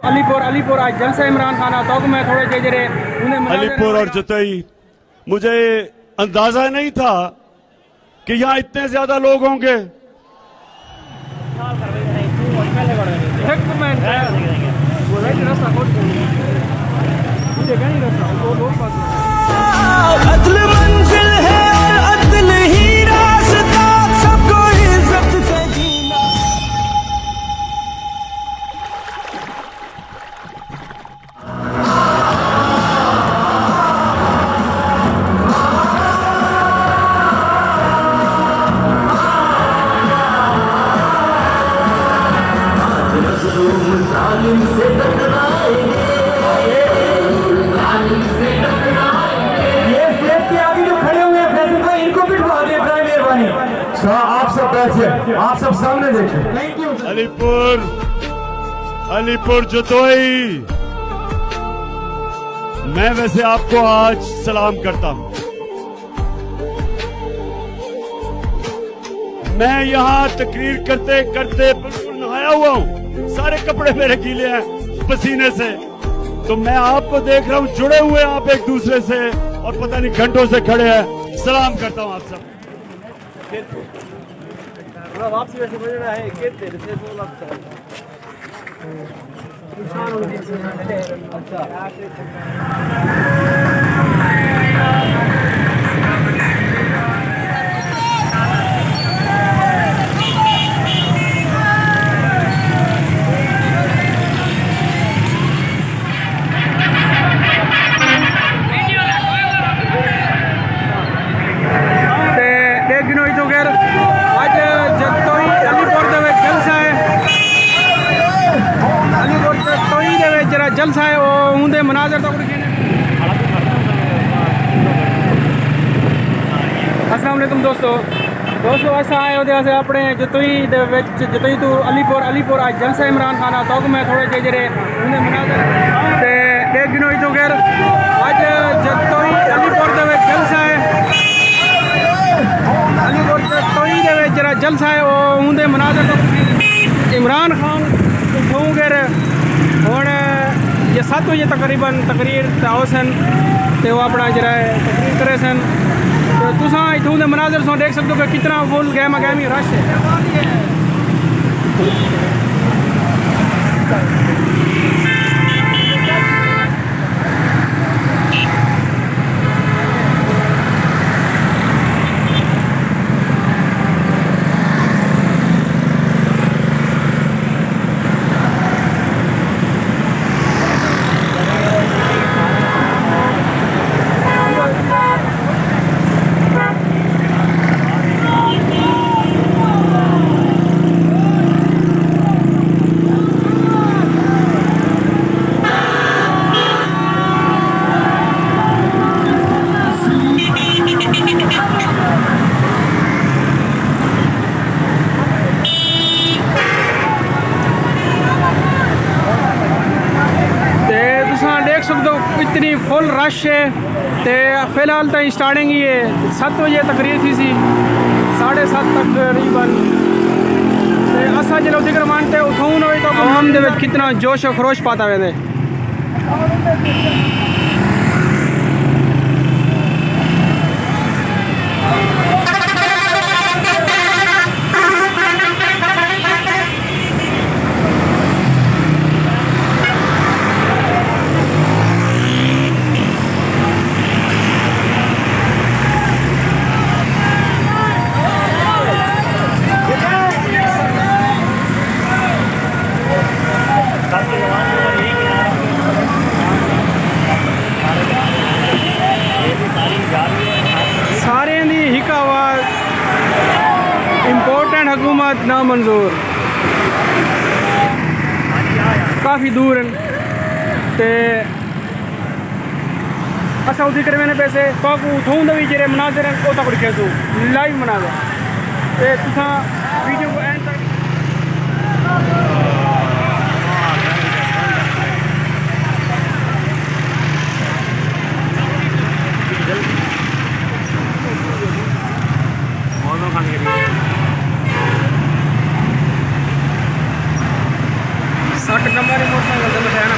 अलीपुर आज जलसा इमरान खान तो मैं थोड़े जरे अलीपुर और जतई मुझे अंदाजा नहीं था कि यहाँ इतने ज्यादा लोग होंगे। अदल मंजिल है और अदल ही रास्ता, सबको इज्जत से जीना। आप सब सामने देखिए। Thank you. अलीपुर जतोई, मैं वैसे आपको आज सलाम करता हूं। मैं यहां तकरीर करते करते बिल्कुल नहाया हुआ हूं, सारे कपड़े मेरे गीले हैं पसीने से। तो मैं आपको देख रहा हूं जुड़े हुए आप एक दूसरे से, और पता नहीं घंटों से खड़े हैं। सलाम करता हूं आप सब। वापसी वैसे बजना है के देर से 2 लाख अच्छा जलसा है वो उनके मनाजर तो अस्सलाम वालेकुम दोस्तों अस आए हो अपने जतोई तो अलीपुर आज जलसा इमरान खान तो मैं थोड़े जरे उनके मनाजर देख गिनो तो खैर आज जतोई अलीपुर जलसा है अलीपुर जतोई जरा जलसा है वो उनके मनाजर तो इमरान खान तो खैर हूँ ये 7 बजे तकरीबन तकरीर आओ सन तो वो अपना जरा तकरीर करे सन। तो तुसा इतों के मनाजर सो देख सकते हो कि कितना फुल गहमा गहमी रश है। इतनी फुल रश है तो फिलहाल तो स्टार्टिंग ही है 7 बजे तकरीर थी सी 7:30 तकरीबन असा जो जिक्र मानते उठाऊ न तो आवाम दे कितना जोश और खरोश पाता वे। इंपोर्टेंट हुकूमत ना मंजूर काफ़ी दूर ते असा उसी कर मैंने पैसे तो उठाऊँ भी जेरे मनाजर हैं तक लिखे तू लाइव मनाजर ते तुसा वीडियो को एंड तक नंबर मोटरसाइकिल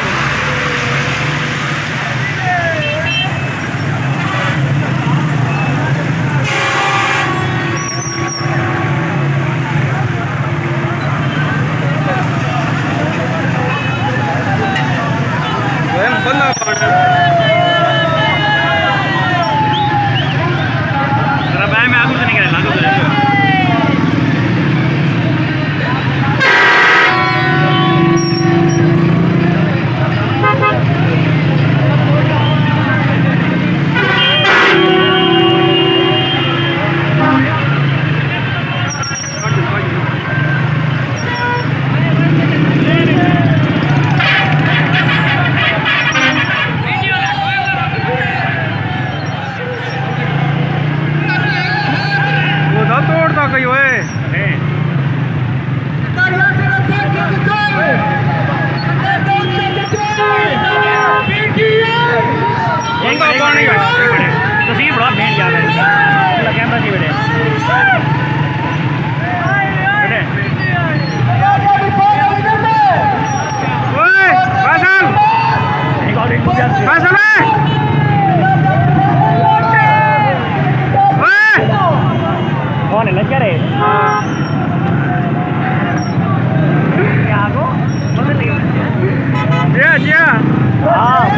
तस्वीर बड़ा भेंट जा रहा है कैमरा जी बेटे ओए फैसल फैसल कौन है लग रहे क्या को जी हाँ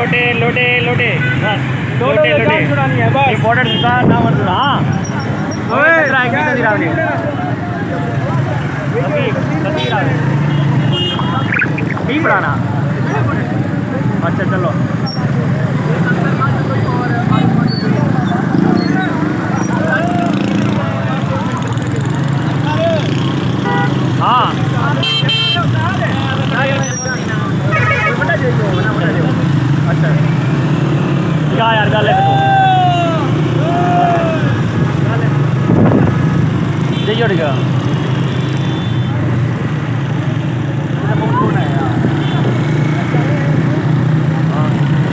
लोटे लोटे लोटे बस लोटे लोटे छुड़ानी है बस बॉर्डर का नाम हाँ ओए नहीं पढ़ाना अच्छा चलो हाँ अच्छा क्या यार गल है देखिए ठीक है हाँ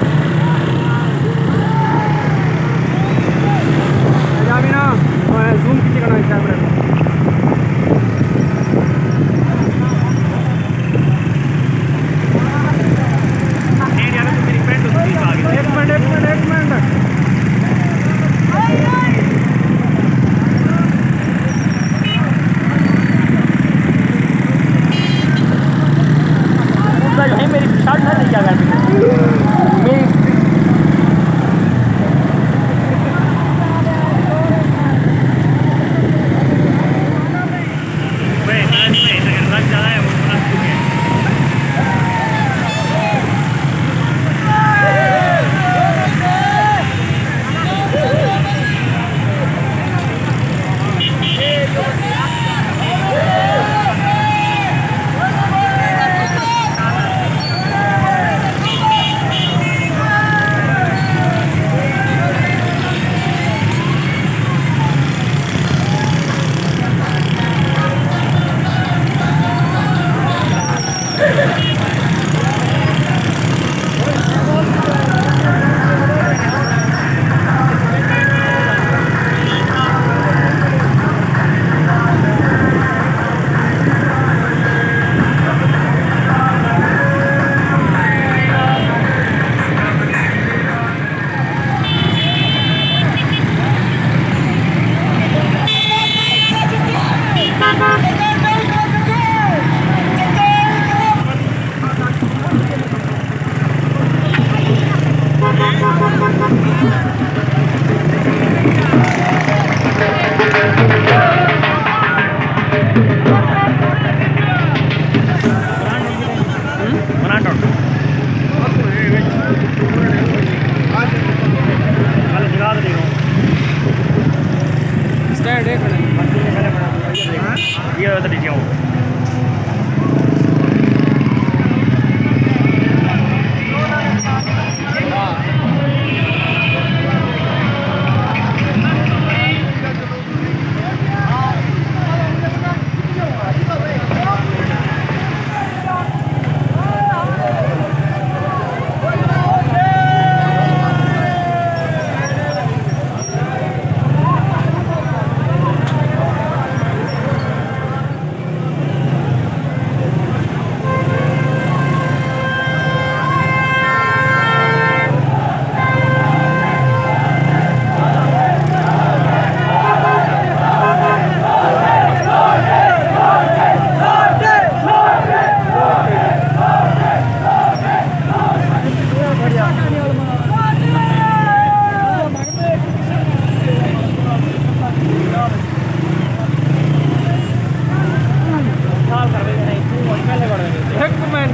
एक मिनट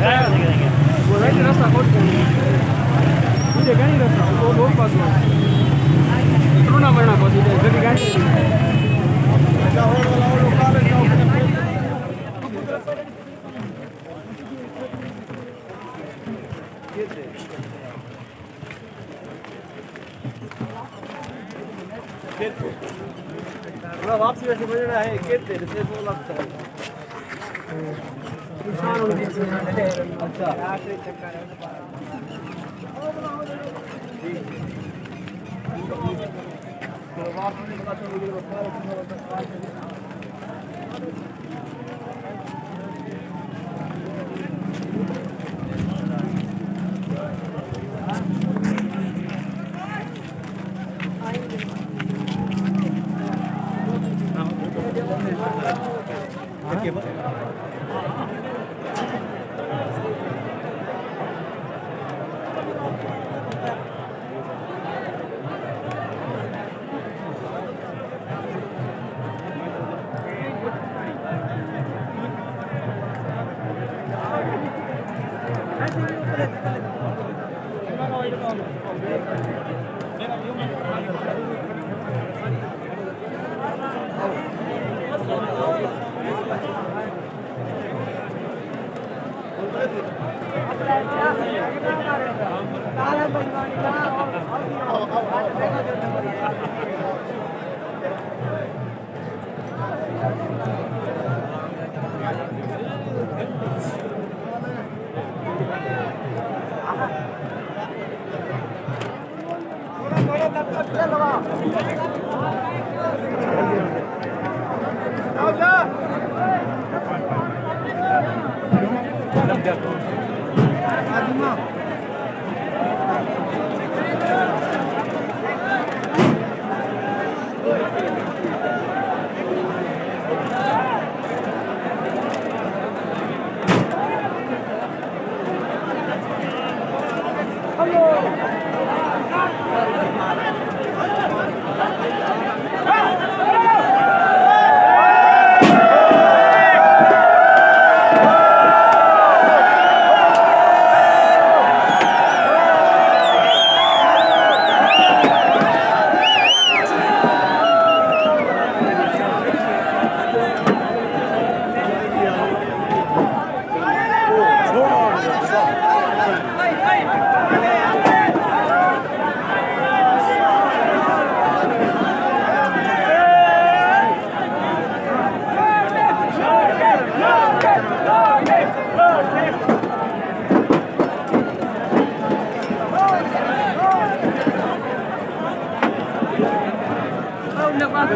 वो राइट रास्ता खोल के मुझे गाड़ी रास्ता वो बहुत पास में कोरोना मरना पास है जल्दी गाड़ी वापसी वैसे बजना है कितने से 2 लाख तक अच्छा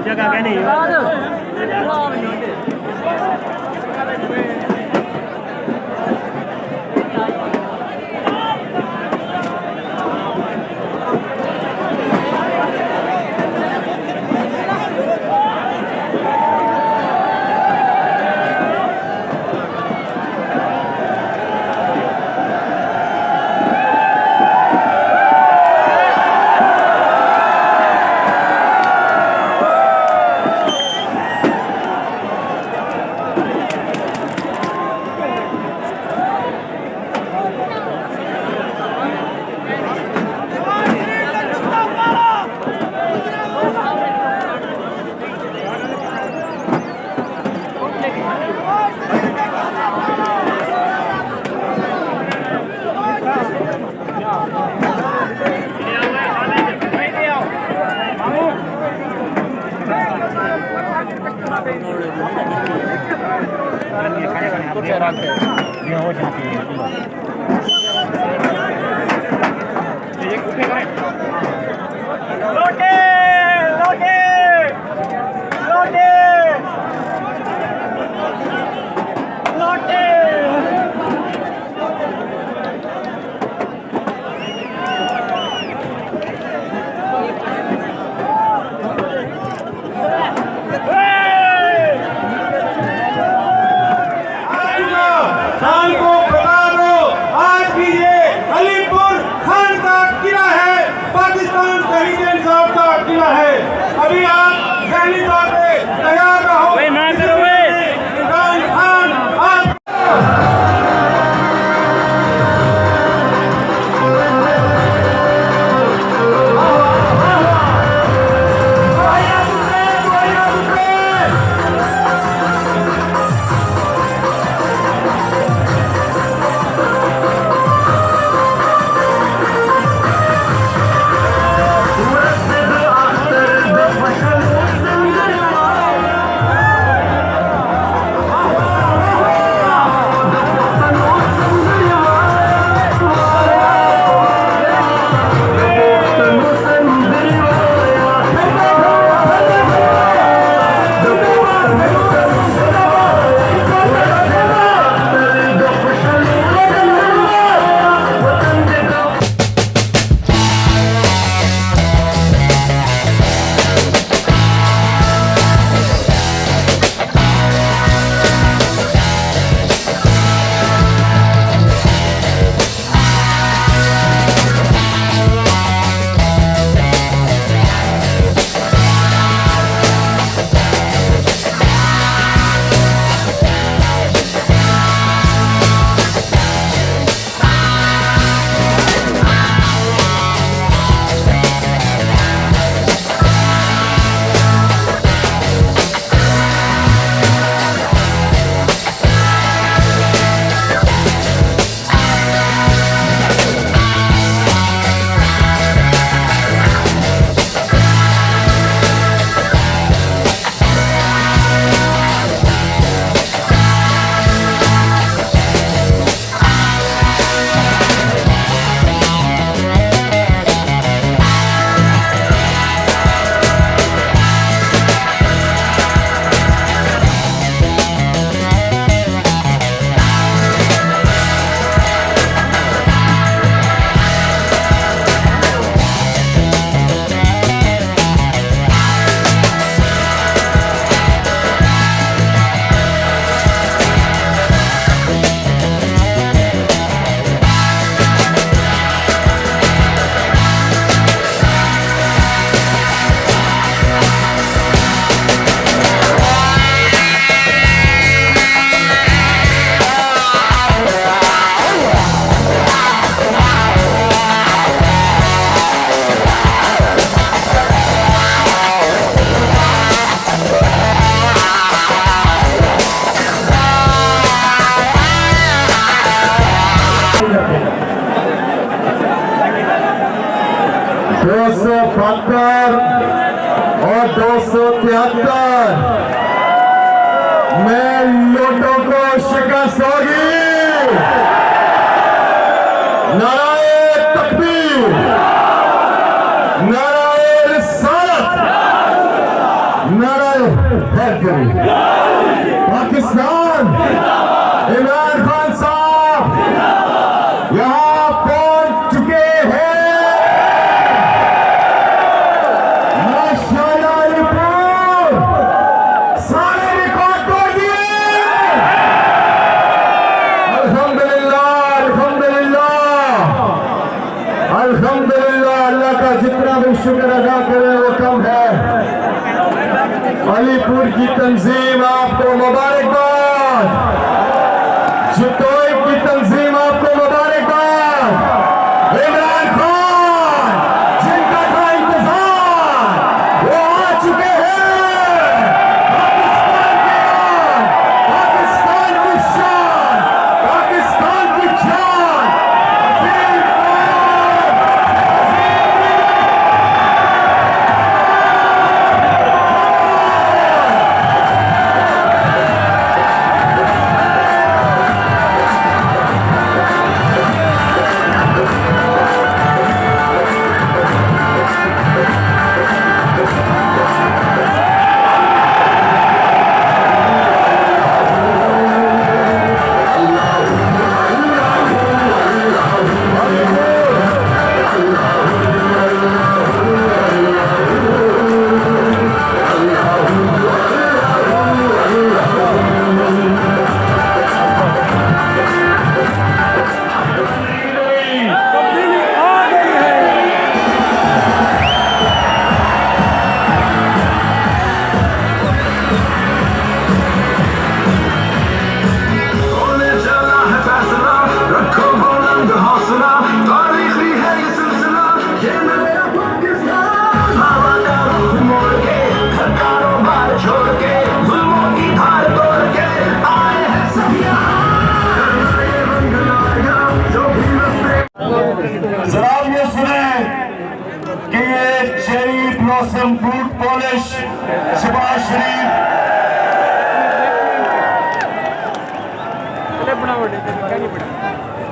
जगह क्या नहीं खान को बता दो, आज भी ये अलीपुर खान का किला है, पाकिस्तान तहरीक इंसाफ का किला है। अभी आप जहनी तौर पे तैयार रहो। इमरान खान आप और 273 में लोटों को शिकस्त होगी। नाराए तकबीर, नाराए रिसालत, नाराए हैदरी। पाकिस्तान, इमरान खान साहब यहां पहुंच चुके हैं। अल्हम्दुलिल्लाह, अल्लाह का जितना भी शुक्र अदा करें वो कम है। अलीपुर की तंजीम आपको मुबारकबाद, जितोई की तंजीम आपको मुबारकबाद। इमरान खान जिनका था इंतजार वो आ चुके हैं। पाकिस्तान शहबाज शरीफ,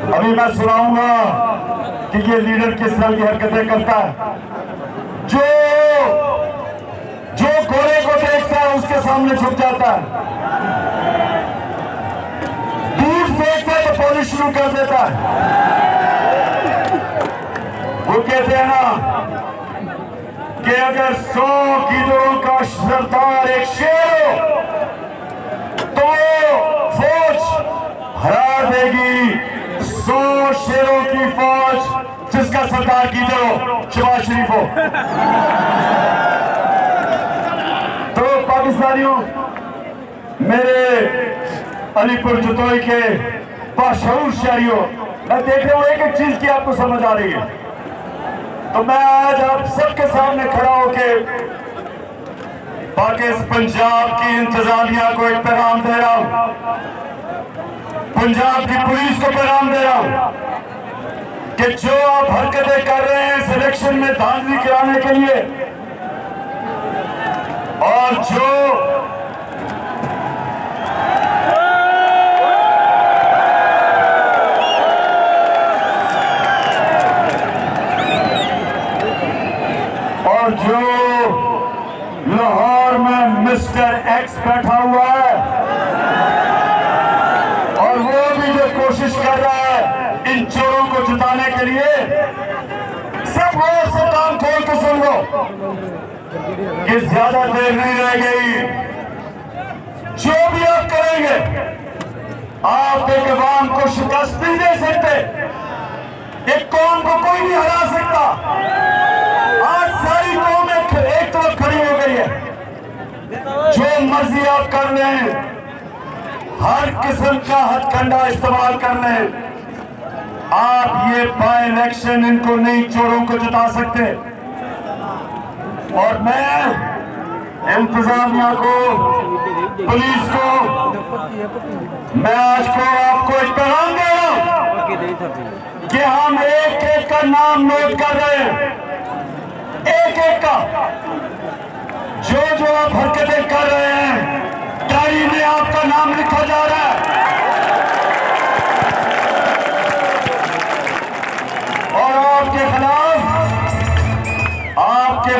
अभी मैं सुनाऊंगा कि ये लीडर किस तरह की हरकतें करता है। जो घोड़े को देखता है उसके सामने झुक जाता है, दूर देखता है तो पॉलिश शुरू कर देता है। वो कहते हैं ना कि अगर 100 गिरोह का सरदार एक शेर हो तो फौज हरा देगी 100 शेरों की फौज जिसका सरदार गिरोह शहबाज शरीफ हो। तो पाकिस्तानियों, मेरे अलीपुर जतोई के बाशऊर शहरियों, मैं देख रहा हूं एक एक चीज की आपको समझ आ रही है। तो मैं आज आप सबके सामने खड़ा होके पाकिस्तान पंजाब की इंतजामिया को एक पैगाम दे रहा हूं, पंजाब की पुलिस को पैगाम दे रहा हूं कि जो आप हरकतें कर रहे हैं सिलेक्शन में धांधली कराने के लिए, और जो लाहौर में मिस्टर एक्स बैठा हुआ है और वो भी जो कोशिश कर रहा है इन चोरों को जिताने के लिए, सब और से काम खोल के सुन लो कि ज्यादा देर नहीं रह गई। जो भी आप करेंगे, आप एक अवाम को शिकस्त नहीं दे सकते, एक कौम को कोई नहीं हरा सकता। आज सारी कौम एक तरफ खड़ी हो गई है। जो मर्जी आप कर लें, हर किस्म का हथकंडा इस्तेमाल कर लें, आप ये बाय इलेक्शन इनको नहीं चोरों को जिता सकते। और मैं इंतजामिया को, पुलिस को, मैं आज को आपको एक पैगाम दे रहा हूं कि हम एक एक का नाम नोट कर रहे हैं, एक एक का। जो आप हरकतें कर रहे हैं, डायरी में आपका नाम लिखा जा रहा है। और आपके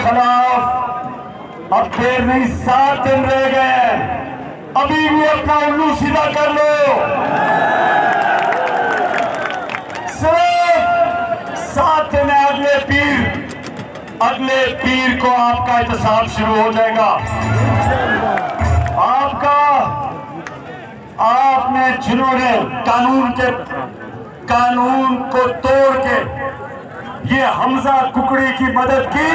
खिलाफ अब देर नहीं, 7 दिन रह गए हैं। अभी भी अपना उल्लू सीधा कर लो। सिर्फ 7 दिन है, अगले पीर को आपका एहतसाब शुरू हो जाएगा। आपने जिन्होंने कानून को तोड़ के ये हमजा कुकड़ी की मदद की,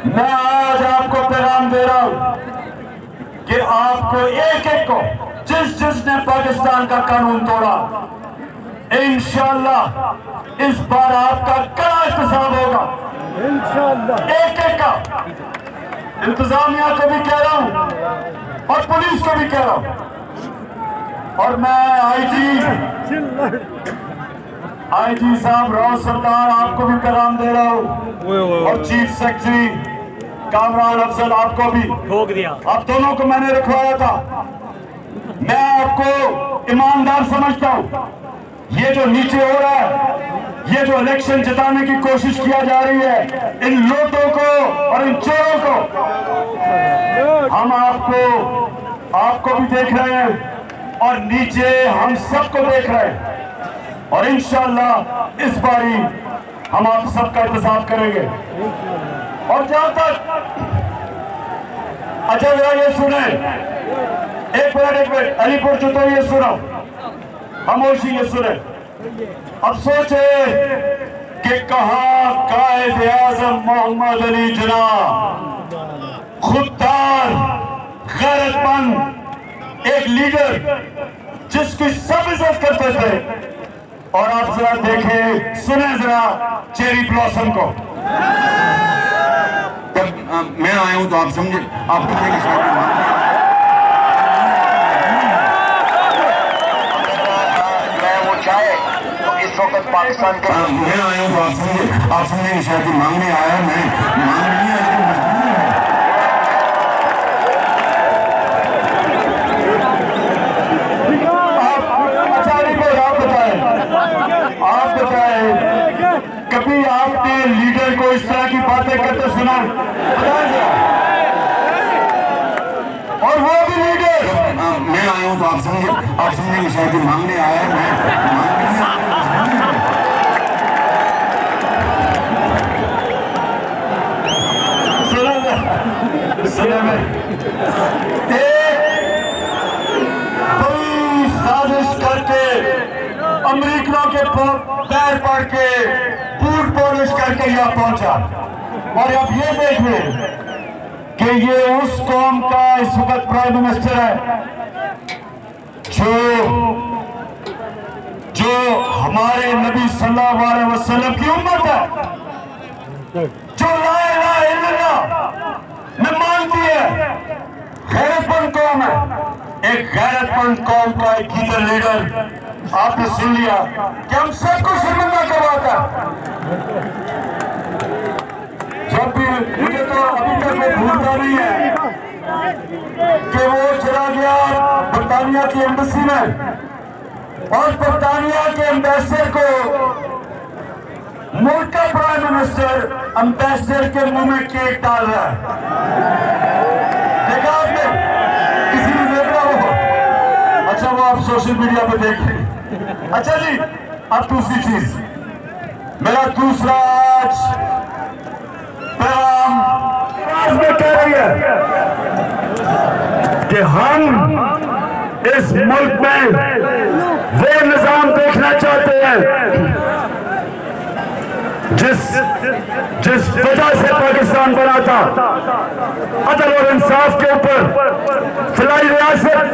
मैं आज आपको पैगाम दे रहा हूं कि आपको एक एक को, जिसने पाकिस्तान का कानून तोड़ा, इंशाअल्लाह इस बार आपका कड़ा एहतसाब होगा। इंशाअल्लाह एक एक का। इंतजामिया को भी कह रहा हूं और पुलिस को भी कह रहा हूं, और मैं आईजी साहब राव सरदार आपको भी पैगाम दे रहा हूं, और चीफ सेक्रेटरी कामरान अफजल आपको भी ठोक दिया। आप दोनों को मैंने रखवाया था। मैं आपको ईमानदार समझता हूं। ये जो नीचे हो रहा है, ये जो इलेक्शन जिताने की कोशिश किया जा रही है, इन लोटों को और इन चोरों को, हम आपको भी देख रहे हैं और नीचे हम सबको देख रहे हैं। और इंशाअल्लाह इस बारी हम आप सबका इंतजाम करेंगे। और जहां तक, अच्छा जरा ये सुने, एक मिनट, अलीपुर तो ये सुनो, खामोशी ये सुने। अब सोचे कि कहा कायद आज़म मोहम्मद अली जिन्ना, खुददार, गैरतमंद, एक लीडर जिसकी सब इज्जत करते थे। और आप जरा देखें, सुने जरा चेरी ब्लॉसम को। जब मैं आया हूं तो आप समझे, आप मैं वो चाहे तो इस इस वक्त पाकिस्तान के मैं आया हूँ तो आप समझे शायद मांगने आया, मैं मांग नहीं आया, आप बताएं कभी आपने लीडर को इस तरह की बातें करते सुना? और वो भी लीडर मैं आया हूं तो आप समझेंगे शायद मांगने आया है, कोई साजिश करके अमेरिका के पैर पड़ के बूट पॉलिश करके यहाँ पहुंचा। और अब ये देख लें कि ये उस कौम का इस वक्त प्राइम मिनिस्टर है जो हमारे नबी सल्लल्लाहु अलैहि वसल्लम की उम्मत है, जो ला इलाहा इल्लल्लाह में मानती है। गैरतमंद कौम है, एक गैरतमंद कौम का एक लीडर आपने सुन लिया कि हम सबको शर्मिंदा करवाता। जब भी मुझे तो अभी तक मैं भूलता नहीं है कि वो चला गया बरतानिया की एम्बेसी में और बरतानिया के एम्बेसडर को मुल्क का प्राइम मिनिस्टर एम्बेसडर के मुंह में केक डाल रहा है। देखा आपने? किसी ने देखा हो? अच्छा, वो आप सोशल मीडिया पे देख लें। अच्छा जी, अब दूसरी चीज, मेरा दूसरा आज पैगाम में कह रही है कि हम इस मुल्क में वो निजाम देखना चाहते हैं जिस वजह से पाकिस्तान बना था, अदल और इंसाफ के ऊपर फिलाई रियासत,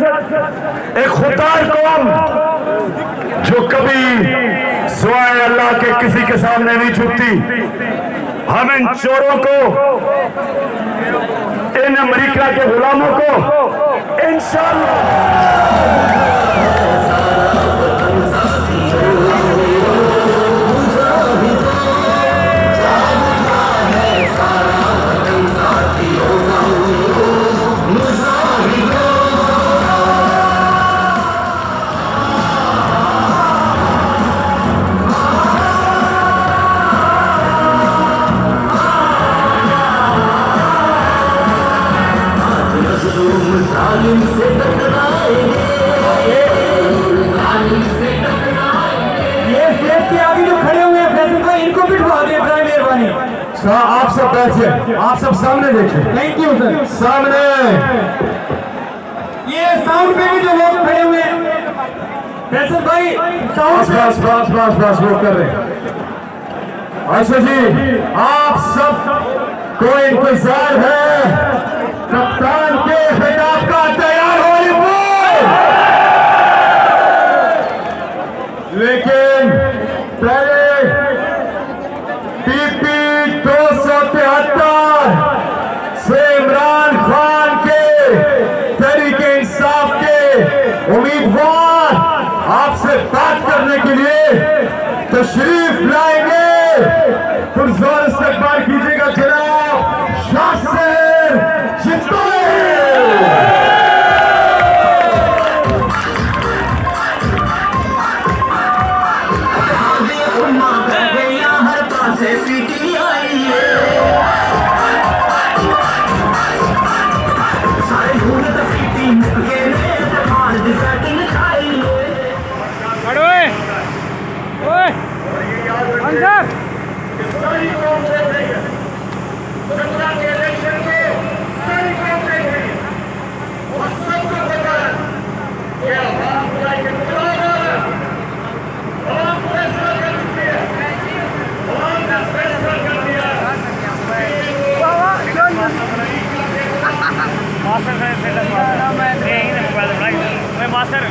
एक खुदार कौम जो कभी सिवाय अल्लाह के किसी के सामने नहीं झुकती। हम इन चोरों को, इन अमेरिका के गुलामों को इंशाअल्लाह आप सब बैठे, आप सब सामने देखें। Thank you sir. सामने ये साउंड पे भी जो लोग खड़े हुए हैं, फैसल भाई साउंड बस वो कर रहे हैं। अच्छा जी, आप सब को इंतजार है कप्तान के खिताब का। तैयार हो लेकिन पहले पीपी 273 से इमरान खान के तहरीके इंसाफ के उम्मीदवार आपसे बात करने के लिए तशरीफ लाएंगे। पुरजोर इस्तकबाल कीजिएगा जनाब शासिर चिश्ती। मास्टर